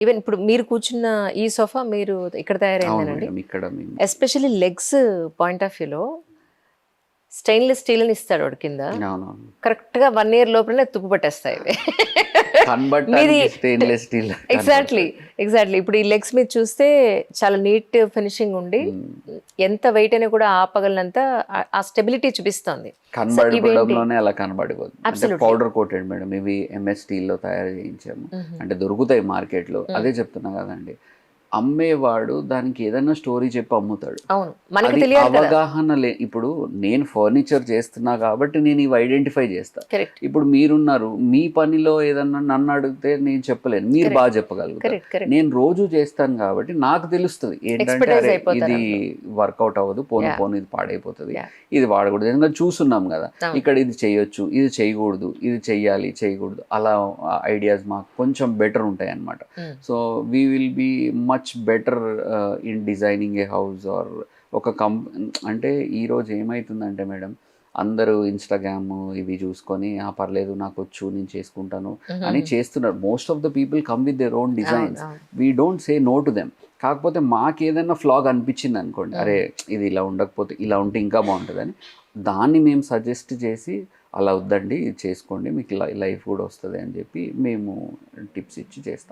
Even ఇప్పుడు మీరు కూర్చున్న ఈ సోఫా మీరు ఇక్కడ అవును తయారైందేనండి? మేడం, ఇక్కడ మేము ఎస్పెషల్లీ లెగ్స్ పాయింట్ ఆఫ్ వ్యూలో స్టెయిన్‌లెస్ స్టీల్ అని ఇస్తాడు వాడు కింద. అవునవును కరెక్ట్‌గా 1 ఇయర్ లోపలనే తుప్పు పట్టేస్తాయి ఇవి. మీది కనబడటానికి స్టెయిన్లెస్ స్టీల్ ఎగ్జాక్ట్లీ, ఎగ్జాక్ట్లీ. ఇప్పుడు ఈ లెగ్స్ మీద చూస్తే చాలా నీట్ ఫినిషింగ్ ఉండి ఎంత వెయిట్ అయినా కూడా ఆపగలనంత ఆ స్టెబిలిటీ చూపిస్తుంది. సో ఇవేంటి? కనబడడంలోనే అలా కనబడిపోతుంది. అంటే Absolutely. పౌడర్ కోటెడ్ మేడం, ఇవి ఎంఎస్ స్టీల్లో తయారు చేయించాము. అంటే దొరుకుతాయి మార్కెట్లో. అదే చెప్తున్నా కదండి, అమ్మేవాడు దానికి ఏదైనా స్టోరీ చెప్పి అమ్ముతాడు. అవును, మనకి అది తెలియాలి కదా. అవగాహన ఇప్పుడు నేను ఫర్నిచర్ చేస్తున్నా కాబట్టి నేను ఇవి ఐడెంటిఫై చేస్తా. కరెక్ట్, ఇప్పుడు మీరున్నారు, మీ పనిలో ఏదన్నా నన్ను అడిగితే నేను చెప్పలేను, మీరు బాగా చెప్పగలుగుతారు. Correct, correct. నేను రోజు చేస్తాను కాబట్టి నాకు తెలుస్తుంది ఏంటంటే Expertise అరే అయిపోతారు ఇది వర్కౌట్ అవ్వదు, పోను పోను ఇది పాడైపోతుంది, Yeah. ఇది వాడకూడదు. ఎందుకంటే చూస్తున్నాం కదా, అవును. ఇక్కడ ఇది చేయొచ్చు, ఇది చేయకూడదు, ఇది చెయ్యాలి చేయకూడదు, అలా ఐడియాస్ మాకు కొంచెం బెటర్ ఉంటాయి అన్నమాట. So we will be much better in designing a house or ఒక అంటే ఈరోజు ఏమవుతుందంటే మేడం, అందరూ ఇన్స్టాగ్రామ్ ఇవి చూసుకొని పర్లేదు నాకు వచ్చు నేను చేసుకుంటాను అని చేస్తున్నారు. Most of the people come with their own designs. We don't say no to them. కాకపోతే మాకు ఏదైనా ఫ్లాగ్ అనిపించింది అనుకోండి, అరే ఇది ఇలా ఉండకపోతే ఇలా ఉంటే ఇంకా బాగుంటుందని, దాన్ని మేము సజెస్ట్ చేసి అలా వద్దండి ఇది చేసుకోండి మీకు లైఫ్ కూడా వస్తుంది అని చెప్పి మేము టిప్స్ ఇచ్చి చేస్తాం.